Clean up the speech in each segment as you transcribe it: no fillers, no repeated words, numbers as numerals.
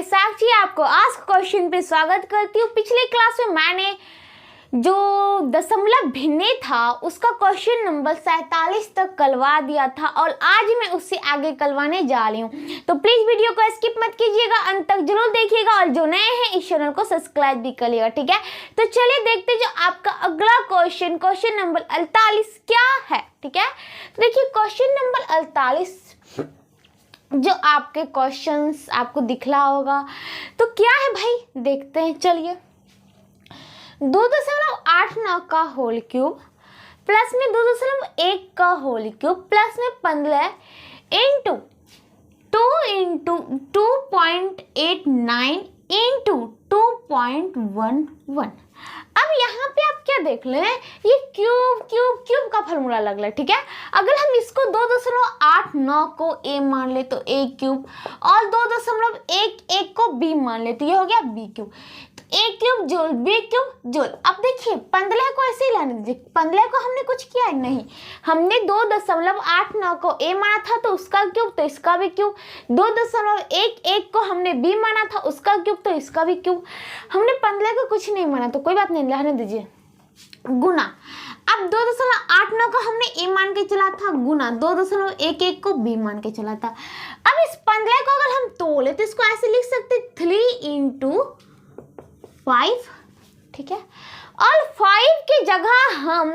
मैं साक्षी आपको आज क्वेश्चन पे स्वागत करती हूँ। पिछले क्लास में मैंने जो दशमलव भिन्ने था उसका क्वेश्चन नंबर 47 तक करवा दिया था और आज मैं उससे आगे करवाने जा रही हूँ। तो प्लीज वीडियो को स्किप मत कीजिएगा, अंत तक जरूर देखिएगा और जो नए हैं इस चैनल को सब्सक्राइब भी करिएगा, ठीक है। तो चलिए देखते जो आपका अगला क्वेश्चन नंबर 48 क्या है, ठीक है। तो देखिए क्वेश्चन नंबर 48 जो आपके क्वेश्चंस आपको दिख रहा होगा तो क्या है भाई, देखते हैं। चलिए 2.89 का होल क्यूब प्लस में 2.1 का होल क्यूब प्लस में 15 इंटू 2.89 इंटू 2.11। अब यहाँ पे आप क्या देख ले, ये क्यूब का फॉर्मूला लग रहा है, ठीक है। अगर हम इसको 2.89 को a मान ले तो a क्यूब और 2.11 को b मान ले तो ये हो गया b क्यूब। a क्यूब जोल b क्यूब जोल। अब देखिए 15 को ऐसे ही लाने दीजिए, 15 को हमने कुछ किया नहीं, हमने 2.89 को a माना था तो उसका क्यूब तो इसका भी क्यूब, 2.11 को हमने b माना था उसका क्यूब तो इसका भी क्यूब, हमने 15 को कुछ नहीं माना तो कोई बात नहीं, लाने दीजिए गुना। अब 2.89 को हमने a मान के चला था गुना 2.11 को b मान के चला था। अब इस 15 को अगर हम तोले तो इसको ऐसे लिख सकते 3 इंटू 5, ठीक है। और 5 की जगह हम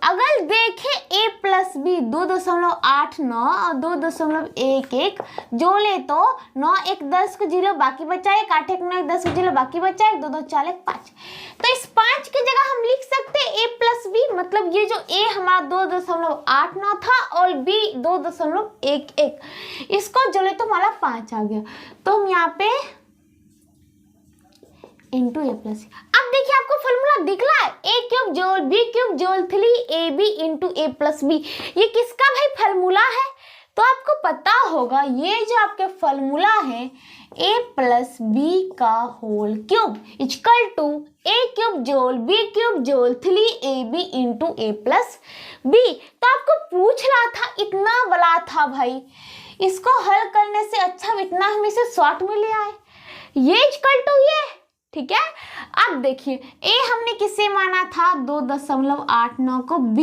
अगर देखें a प्लस बी 2.89 और 2.11 जोड़े तो 9 1 10 को 0 बाकी बचा 1, 8 1 9 1 10 को 0 बाकी बचा 1, 2 2 4 1 5। तो इस 5 की जगह हम लिख सकते हैं a प्लस बी, मतलब ये जो a हमारा 2.89 था और b 2.11, इसको जोड़े तो हमारा 5 आ गया। तो हम यहाँ पे इंटू ए प्लस। अब देखिए आपको फॉर्मूला दिख रहा है, ए क्यूब जोल बी क्यूब जोल 3ab इंटू ए प्लस बी। ये किसका भाई फॉर्मूला है? तो आपको पता होगा ये जो आपके फॉर्मूला है a प्लस बी का whole cube equal to A cube जोल बी क्यूब जोल 3ab इंटू ए प्लस बी। तो आपको पूछ रहा था, इतना बड़ा था भाई, इसको हल करने से अच्छा इतना हम इसे शॉर्ट में ले आए, ये इक्वल टू ये, ठीक है। अब देखिए a हमने किसे माना था 2.89 को, b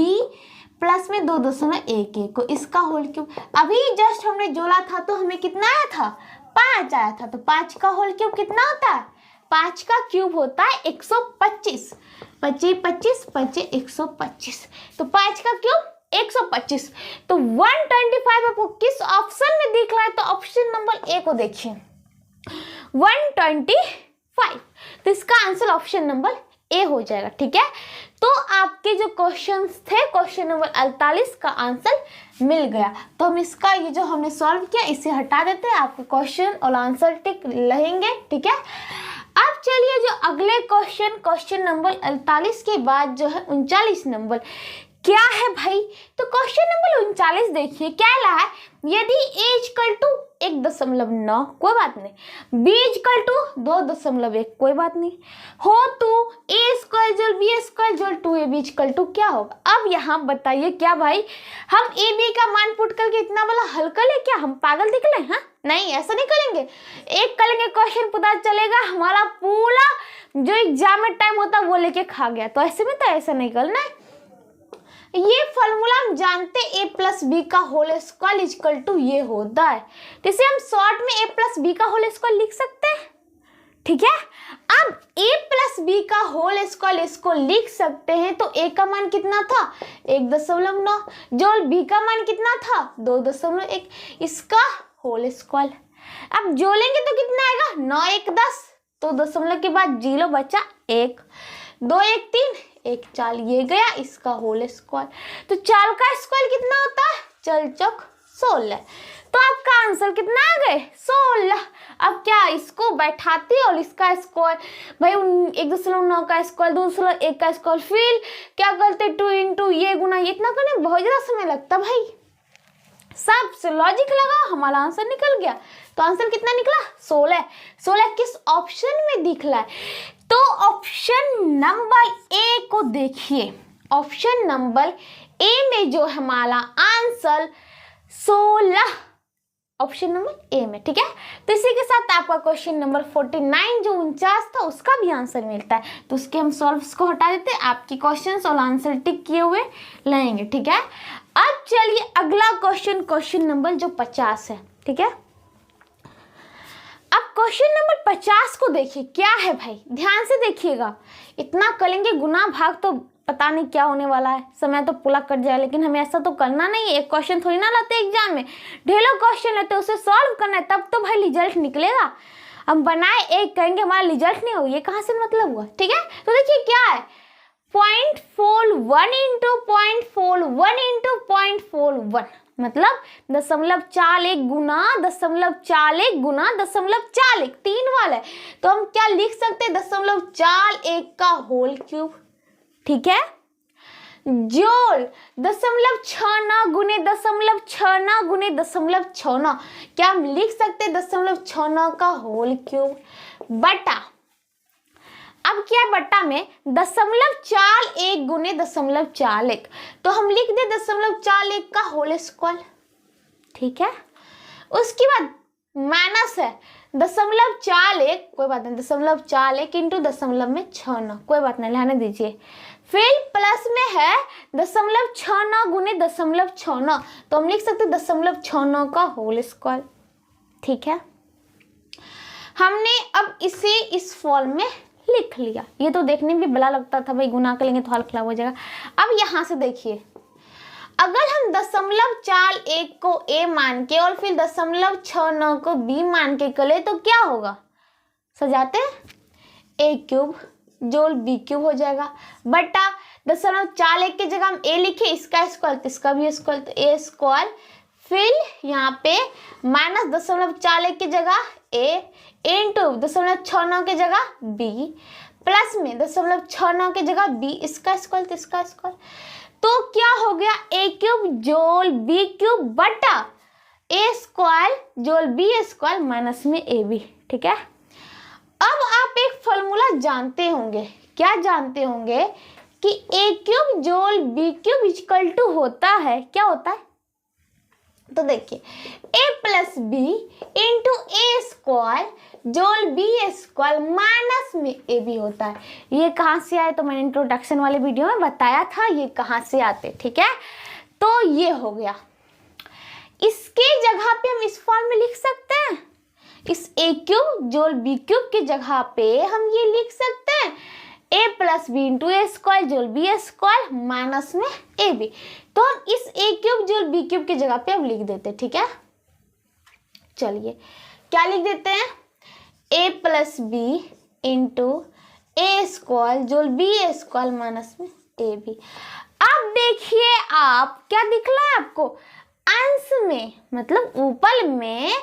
प्लस में 2.11 को, इसका होल क्यूब। अभी जस्ट हमने जोड़ा था तो हमें कितना आया था 5 आया था, तो 5 का होल क्यूब कितना होता है, 5 का क्यूब होता है 125, 25 25 25 125, तो 5 का क्यूब 125। तो 125 आपको किस ऑप्शन में दिख रहा है, तो ऑप्शन नंबर ए को देखिए 125, तो इसका आंसर ऑप्शन नंबर ए हो जाएगा, ठीक है। तो आपके जो क्वेश्चंस थे क्वेश्चन नंबर 48 का आंसर मिल गया। तो हम इसका ये जो हमने सॉल्व किया इसे हटा देते हैं, आपके क्वेश्चन और आंसर टिक रहेंगे, ठीक है। अब चलिए जो अगले क्वेश्चन नंबर 48 के बाद जो है 39 नंबर क्या है भाई, तो क्वेश्चन नंबर 39 देखिए क्या ला है, यदि a इक्वल टू 1.9 कोई बात नहीं, b इक्वल टू 2.1 कोई बात नहीं, हो तो a स्क्वायर जोड़ b स्क्वायर जोड़ 2ab इक्वल टू क्या होगा। अब यहाँ बताइए क्या भाई, हम a b का मान पुट करके इतना वाला हल कर ले, क्या हम पागल निकले? हाँ नहीं, ऐसा नहीं करेंगे, एक करेंगे क्वेश्चन पता चलेगा हमारा पूरा जो एग्जाम में टाइम होता है वो लेके खा गया, तो ऐसे में तो ऐसा नहीं करना है। ये फॉर्मूला हम जानते a प्लस बी का होल स्क्वायर इक्वल टू ये होता है, तो इसे हम शॉर्ट में a प्लस बी का होल स्क्वायर लिख सकते हैं, ठीक है। अब a प्लस बी का होल स्क्वायर इसको लिख सकते हैं, तो a का मान कितना था 1.9 जोल b का मान कितना था 2.1, इसका होल स्क्वायर। अब जोड़ेंगे तो कितना आएगा 9 1 10, तो दशमलव के बाद 0 बचा 1, 2 1 3 1 4, ये गया इसका होल स्क्वायर। तो 4 का स्क्वायर कितना होता है, चल चौक 16, तो आपका आंसर कितना आ गए 16। अब क्या इसको बैठाते और इसका स्क्वायर भाई 1.9 का स्क्वायर 2.1 का स्क्वायर, फिर क्या करते 2 इंटू ये गुना, इतना करने में बहुत ज्यादा समय लगता भाई, सबसे लॉजिक लगा हमारा आंसर निकल गया। तो आंसर कितना निकला 16। 16 किस ऑप्शन में दिख रहा है, तो ऑप्शन नंबर ए को देखिए, ऑप्शन नंबर ए में जो हमारा आंसर 16 ऑप्शन नंबर ए में, ठीक है। तो इसी के साथ आपका क्वेश्चन नंबर 49 जो 49 था उसका भी आंसर मिलता है। तो उसके हम सॉल्व्स को हटा देते हैं, आपके क्वेश्चन और आंसर टिक किए हुए लेंगे, ठीक है। अब चलिए अगला क्वेश्चन नंबर जो 50 है, ठीक है। अब क्वेश्चन नंबर 50 को देखिए क्या है भाई, ध्यान से देखिएगा। इतना करेंगे गुना भाग तो पता नहीं क्या होने वाला है, समय तो पूरा कट जाए, लेकिन हमें ऐसा तो करना नहीं है। एक क्वेश्चन थोड़ी ना लाते एग्जाम में, ढेरों क्वेश्चन लेते उसे सॉल्व करना है, तब तो भाई रिजल्ट निकलेगा। हम बनाए एक कहेंगे हमारा रिजल्ट नहीं हो, ये कहाँ से मतलब हुआ, ठीक है। तो देखिए क्या है 0.41 इंटू 0.41 इंटू 0.41 मतलब 0.41 गुना 0.41 गुना 0.41 3 वाला है। तो हम क्या लिख सकते हैं 0.41 का होल क्यूब, ठीक है। जोल 0.69 गुने 0.69 गुने 0.69 क्या हम लिख सकते हैं 0.69 का होल क्यूब बटा, अब क्या बटा में 0.41 गुने 0.41 तो हम लिख दे 0.41 का होल स्क्वायर, ठीक है। उसके बाद माइनस है 0.41 कोई बात नहीं 0.41 इंटू 0.69 कोई बात नहीं रहने दीजिए। फिर प्लस में है 0.69 गुने 0.69 तो हम लिख सकते 0.69 का होल स्क्वायर, ठीक है। हमने अब इसे इस फॉर्म में लिख लिया। ये तो देखने में भी बड़ा लगता था भाई, गुना करेंगे तो हाल खराब हो जाएगा। अब यहाँ से देखिए अगर हम 0.41 को a मान के और फिर 0.69 को b मान के करें तो क्या होगा, सजाते a क्यूब जोल b क्यूब हो जाएगा बटा 0.41 की जगह हम a लिखे, इसका स्क्वायर तो इसका भी स्क्वायर तो a स्क्वायर, फिर यहाँ पे माइनस 0.41 की जगह a इंटू 0.69 की जगह b प्लस में 0.69 की जगह b इसका स्क्वायर तो इसका स्क्वायर। तो क्या हो गया a क्यूब जोल b क्यूब बटा a स्क्वायर जोल b स्क्वायर माइनस में ab, ठीक है। अब आप एक फॉर्मूला जानते होंगे, क्या जानते होंगे कि a क्यूब जोल b क्यूब इक्वल टू होता है, क्या होता है तो देखिए a plus B into A square जोल बी स्क्वायर माइनस में ए बी होता है। ये कहाँ से आए तो मैंने इंट्रोडक्शन वाले वीडियो में बताया था ये कहाँ से आते, ठीक है। तो ये हो गया, इसके जगह पे हम इस फॉर्म में लिख सकते हैं, इस a क्यूब जोल b क्यूब की जगह पे हम ये लिख सकते हैं a plus B into A square जोल बी स्क्वायर माइनस में ए बी। तो हम इस a क्यूब जोल b क्यूब की जगह पे हम लिख देते हैं, ठीक है। चलिए क्या लिख देते हैं a plus B into A square जोल बी स्क्वायर माइनस में ए बी। अब देखिए आप क्या दिख रहा है आपको, अंश में मतलब ऊपर में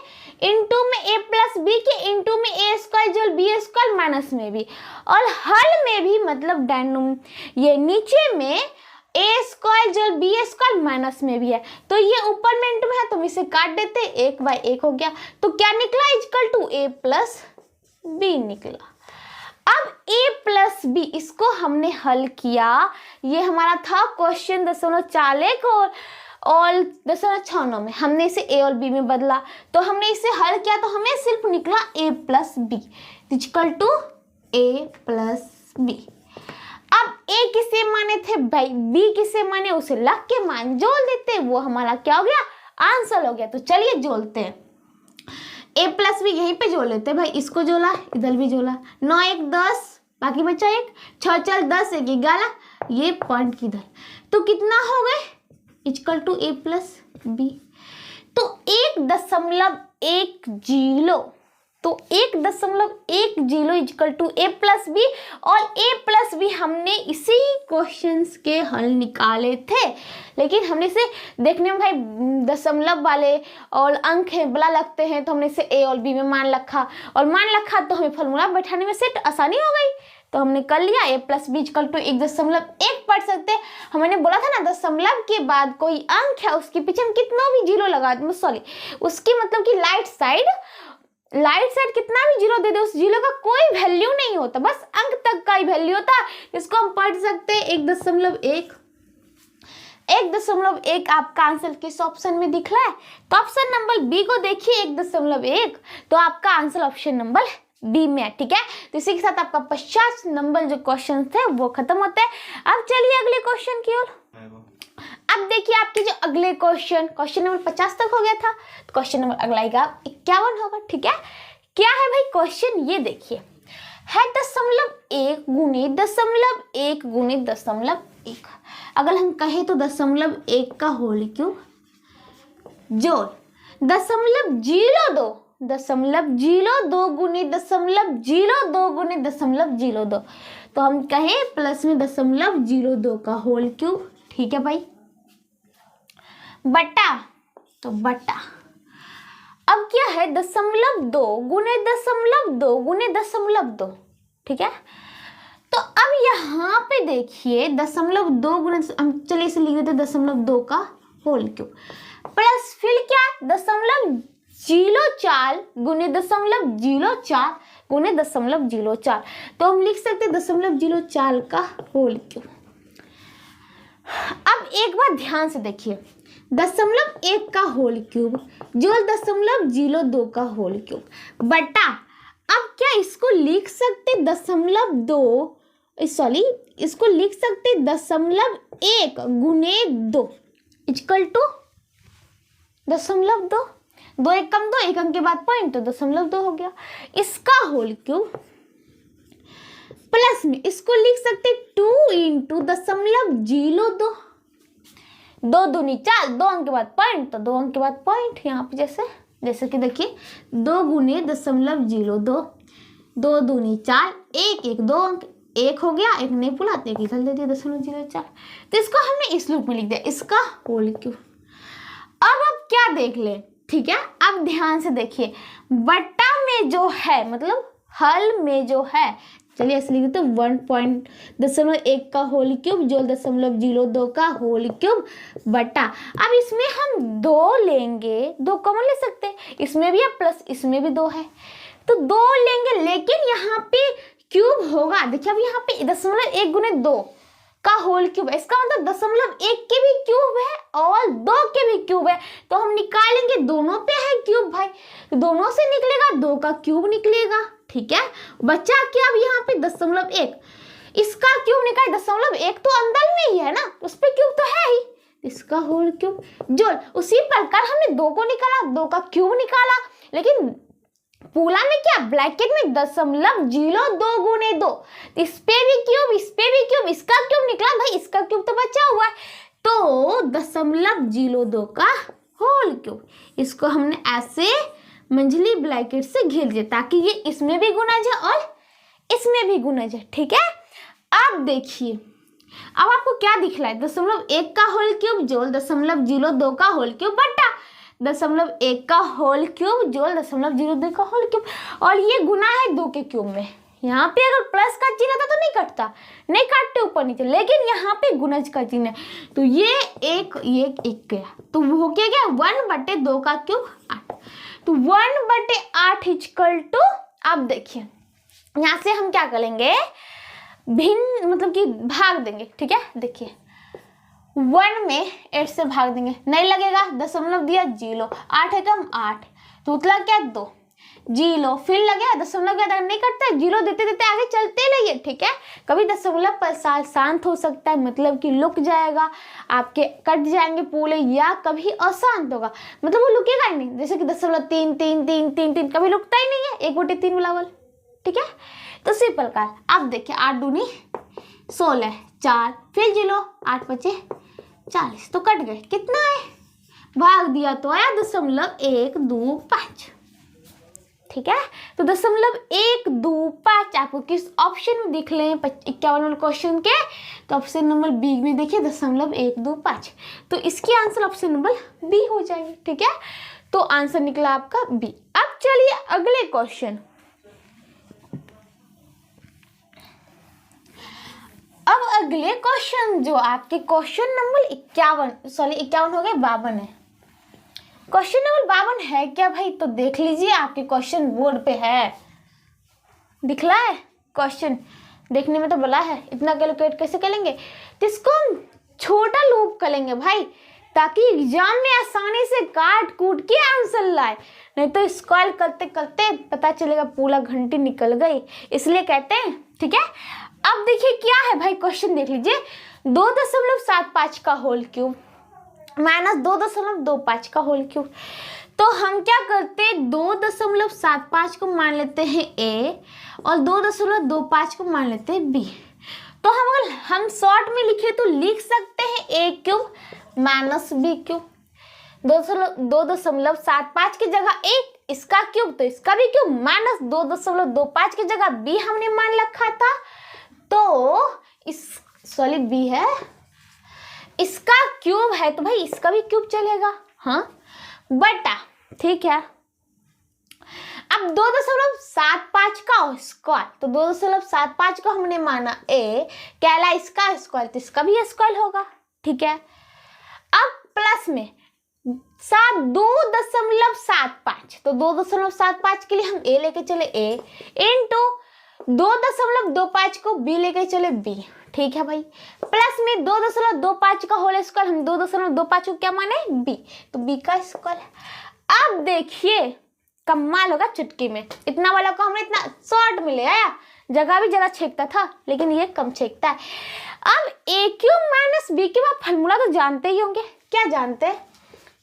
इंटू में a प्लस बी के इंटू में ए स्क्वायर जोल बी स्क्वायर माइनस में भी, और हल में भी मतलब डायनोम ये नीचे में ए स्क्वायर जोल बी स्क्वायर माइनस में भी है। तो ये ऊपर में इंटू में है तो हम इसे काट देते, 1/1 हो गया। तो क्या निकला equal to a plus B निकला। अब a प्लस बी इसको हमने हल किया, ये हमारा था क्वेश्चन 0.41 और 0.69 में हमने इसे a और b में बदला, तो हमने इसे हल किया तो हमें सिर्फ निकला a plus B equal to a plus B. अब a किसे माने थे भाई, b किसे माने उसे लग के मान जोड़ देते, वो हमारा क्या हो गया आंसर हो गया। तो चलिए जोड़ते हैं, a प्लस बी यहीं पे जोड़ लेते हैं भाई, इसको जोड़ा इधर भी जोड़ा, 9 1 10 बाकी बचा 1 6 4 10 1 11, ये पॉइंट किधर तो कितना हो गए equal to a plus B. तो 1.10 तो 1.10 equal to a plus B, और a प्लस बी हमने इसी क्वेश्चंस के हल निकाले थे, लेकिन हमने इसे देखने में भाई दशमलव वाले और अंक है बड़ा लगते हैं तो हमने इसे a और b में मान रखा, और मान रखा तो हमें फॉर्मूला बैठाने में सेट आसानी हो गई, तो हमने कर लिया a plus B equal to 1.1 पढ़ सकते हैं। हमने बोला था ना दशमलव के बाद कोई अंक है उसके पीछे हम कितना भी जीरो लगा दें, सॉरी उसकी मतलब कि राइट साइड कितना भी जीरो दे दे उस जीरो का कोई वैल्यू नहीं होता, बस अंक तक का ही वैल्यू होता है, इसको हम पढ़ सकते हैं 1.1 1.1 आपका आंसर किस ऑप्शन में दिख रहा है? तो ऑप्शन नंबर बी को देखिए 1.1, तो आपका आंसर ऑप्शन नंबर बी में है। ठीक है, तो इसी के साथ आपका 50 नंबर जो क्वेश्चन थे वो खत्म होते हैं। अब चलिए अगले क्वेश्चन की ओर। अब देखिए आपके जो अगले क्वेश्चन नंबर 50 तक हो गया था, तो क्वेश्चन नंबर अगला आएगा 51 होगा। ठीक है, क्या है भाई क्वेश्चन, ये देखिए है 0.1 गुणे 0.1 गुणे 0.1। अगर हम कहें तो 0.1 का होल क्यूब जोड़ 0.02 0.02 गुणे 0.02 गुणे 0.02, तो हम कहें प्लस में 0.02 का होल क्यूब। ठीक है भाई, बटा, तो बटा अब क्या है 0.2 गुणे 0.2 गुणे 0.2। ठीक है, तो अब यहाँ पे देखिए 0.2 गुणे, हम चलिए इसे लिख देते 0.2 का होल क्यूब, प्लस फिर क्या 0.04 गुणे 0.04 गुणे 0.04, तो हम लिख सकते 0.04 का होल क्यूब। अब एक बार ध्यान से देखिए 0.1 का होल क्यूब जो 0.02 का होल क्यूब बटा, अब क्या इसको लिख सकते 0.2, इसको लिख सकते 0.1 गुणे 2 इक्वल टू 0.2, 2 एक कम 2, एक अंक के बाद पॉइंट, तो 0.2 हो गया। इसका होल क्यूब प्लस में इसको लिख सकते 2 इंटू 0.02, 2 दूनी 4, 2 अंक के बाद पॉइंट, तो 2 अंक के बाद पॉइंट। यहाँ पे जैसे कि देखिए 2 गुने 0.02, 2 दूनी 4, 1 1 2 अंक, 1 हो गया, 1 नहीं भूला तो 1 निकल देती है 0.04, तो इसको हमने इस लूप में लिख दिया, इसका होल क्यूब। अब क्या देख ले, ठीक है, अब ध्यान से देखिए बट्टा में जो है मतलब हल में जो है, चलिए ऐसे लिख देते 1.1 का होल क्यूब जो 0.02 का होल क्यूब बटा, अब इसमें हम 2 लेंगे, 2 कॉमन ले सकते हैं, इसमें भी है प्लस इसमें भी 2 है, तो 2 लेंगे, लेकिन यहाँ पे क्यूब होगा, देखिए अब यहाँ पे 0.1 गुने 2 का होल क्यूब है, इसका मतलब 0.1 के भी क्यूब है और 2 के भी क्यूब है, तो हम निकालेंगे, दोनों पे है क्यूब भाई, दोनों से निकलेगा 2 का क्यूब निकलेगा। ठीक है, बचा क्या अब यहाँ पे 0.1, इसका क्यूब निकाले 0.1 तो अंदर में ही है ना, उस पे क्यूब तो है ही, इसका होल क्यूब जोड़, उसी प्रकार हमने 2 को निकाला, 2 का क्यूब निकाला, लेकिन पूरा में क्या ब्रैकेट में 0.02 गुने 2, इस पे भी क्यूब, इस पे भी क्यूब, इसका क्यूब निकला भाई, इसका क्यूब तो बचा हुआ है, तो 0.02 का होल क्यूब, इसको हमने ऐसे मंझली ब्रैकेट से घेर दिया ताकि ये इसमें भी गुना जाए और इसमें भी गुना जाए। ठीक है, अब देखिए अब आपको क्या दिख रहा है 0.1 का होल क्यूब जोड़ 0.02 का होल क्यूब बटा 0.1 का होल क्यूब जोड़ 0.02 का होल क्यूब, और ये गुना है 2 के क्यूब में। यहाँ पे अगर प्लस का चिन्ह था तो नहीं कटता, नहीं काटते ऊपर नीचे, लेकिन यहाँ पे गुणज का चिन्ह है, तो ये एक गया, तो वो हो गया 1/2 का क्यूब 8, तो 1/8 इक्वल टू, अब देखिए यहाँ से हम क्या करेंगे भिन्न मतलब कि भाग देंगे। ठीक है, देखिए 1 में 8 से भाग देंगे, नहीं लगेगा, दशमलव दिया 0, 8 है तो हम 8, तो उतला क्या 2, 0 फिर लगे दशमलव क्या नहीं कटता है, 0 देते देते आगे चलते रहिए। ठीक है, कभी दशमलव पर शांत हो सकता है, मतलब कि लुक जाएगा, आपके कट जाएंगे पूरे, या कभी अशांत होगा, मतलब वो लुकेगा ही नहीं, जैसे कि 0.3 3 3 3 3 कभी लुकता ही नहीं है, 1/3 बराबर। ठीक है, तो इसी प्रकार अब देखिए 8 दूनी 16, 4 फिर 0, 8 बचे 40, तो कट गए, कितना है भाग दिया तो आया 0.125। ठीक है, तो 0.125 आपको किस ऑप्शन में दिख रहे हैं 51 वाले क्वेश्चन के, तो ऑप्शन नंबर बी में देखिए 0.125, तो इसकी आंसर ऑप्शन नंबर बी हो जाएगी। ठीक है, तो आंसर निकला आपका बी। अब चलिए अगले क्वेश्चन, अब अगले क्वेश्चन जो आपके क्वेश्चन नंबर 51 हो गए 52 है, क्वेश्चन नंबर 52 है क्या भाई, तो देख लीजिए आपके क्वेश्चन बोर्ड पे है, दिख रहा है क्वेश्चन, देखने में तो बड़ा है, इतना कैलकुलेट कैसे करेंगे, तो इसको हम छोटा लोग करेंगे भाई, ताकि एग्जाम में आसानी से काट कूट के आंसर लाए, नहीं तो स्क्रॉल करते करते पता चलेगा पूरा घंटी निकल गई, इसलिए कहते हैं। ठीक है, अब देखिए क्या है भाई, क्वेश्चन देख लीजिए। 2.75 का होल क्यूब माइनस 2.25 का होल क्यूब। तो हम क्या करते हैं, 2.75 को मान लेते हैं ए और 2.25 को मान लेते हैं बी। तो हम शॉर्ट में लिखे तो लिख सकते हैं a cube minus b cube. 2.75 की जगह एक, इसका क्यूब तो इसका भी क्यूब, माइनस 2.25 की जगह बी हमने मान रखा था, तो इस सॉरी बी है, इसका क्यूब है तो भाई इसका भी क्यूब चलेगा, हाँ बटा। ठीक है, अब 2.75 का स्क्वायर, तो 2.75 को हमने माना ए, कहला इसका स्क्वायर तो इसका भी स्क्वायर होगा। ठीक है, अब प्लस में 2.75, तो 2.75 के लिए हम ए लेके चले ए, इंटू 2.25 को बी लेके चले बी। ठीक है भाई, प्लस में 2.25 का होल स्क्वायर, हम 2.25 को क्या माने बी, तो बी का स्क्वायर। अब देखिए कमाल होगा चुटकी में, इतना वाला को हमने इतना शॉर्ट में ले आया, जगह भी जगह छेकता था लेकिन ये कम छेकता है। अब a cube minus b cube, आप फॉर्मूला तो जानते ही होंगे, क्या जानते हैं,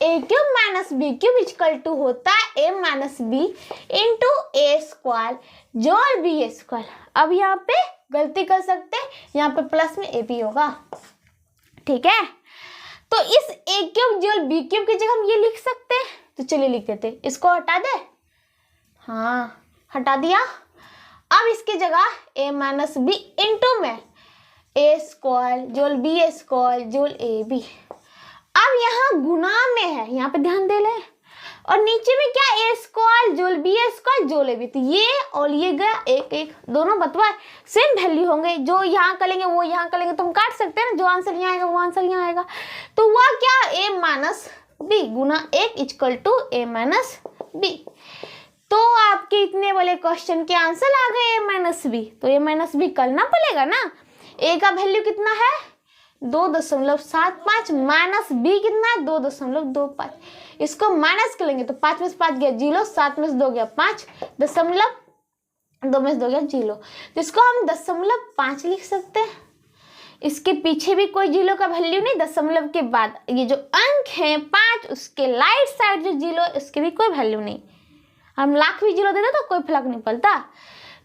a cube minus b cube equal to होता है a minus b into A square जोड़ बी स्क्वायर। अब यहाँ पे गलती कर सकते हैं, यहाँ पे प्लस में ए बी होगा। ठीक है, तो इस ए क्यूब जोड़ बी क्यूब की जगह हम ये लिख सकते हैं, तो चलिए लिख देते, इसको हटा दे, हाँ हटा दिया। अब इसकी जगह ए माइनस बी इंटू में ए स्क्वायर जोड़ बी स्क्वायर जोड़ ए बी। अब यहाँ गुना में है, यहाँ पे ध्यान दे ले, और नीचे में क्या ए स्क्वायर जोड़ बी स्क्वायर जोड़ ए बी, तो ये और ये गया एक एक, दोनों बतवा सेम वैल्यू होंगे, जो यहाँ करेंगे वो यहाँ करेंगे, तो हम काट सकते हैं ना, जो आंसर यहाँ आएगा वो आंसर यहाँ आएगा। तो वह क्या, ए माइनस बी गुना एक equal to A minus B. तो आपके इतने वाले क्वेश्चन के आंसर आ गए ए माइनस बी, तो ए माइनस बी करना पड़ेगा ना। ए का वैल्यू कितना है 2.75 माइनस बी कितना है 2.25, इसको माइनस करेंगे तो 5 में से 5 गया 0, 7 में से 2 गया 5, 2 में से 2 गया 0, तो इसको हम 0.5 लिख सकते हैं। इसके पीछे भी कोई 0 का वैल्यू नहीं, दशमलव के बाद ये जो अंक है 5 उसके राइट साइड जो 0 उसके भी कोई वैल्यू नहीं, हम लाख भी 0 देते तो कोई फर्क नहीं पड़ता।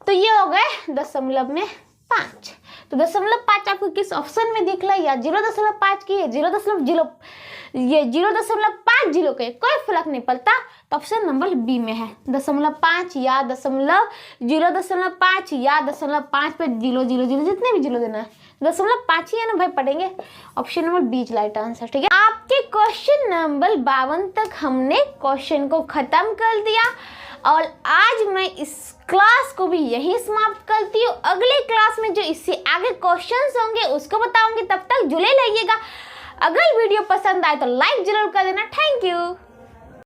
तो ये हो गए 0.5, तो 0.5 आपको किस ऑप्शन में दिख रहा है, या 0.5 की है 0.0, ये 0.50 के कोई फर्क नहीं पड़ता, तो ऑप्शन नंबर बी में है 0.5 या 0.5 या 0.5 पे 0 जितने भी 0 देना है 0.5 ही है ना भाई, पढ़ेंगे option number B right answer. ठीक है, आपके क्वेश्चन नंबर 52 तक हमने क्वेश्चन को खत्म कर दिया, और आज मैं इस क्लास को भी यही समाप्त करती हूँ। अगले क्लास में जो इससे आगे क्वेश्चंस होंगे उसको बताऊंगी, तब तक जुड़े रहिएगा। अगर वीडियो पसंद आए तो लाइक जरूर कर देना। Thank you.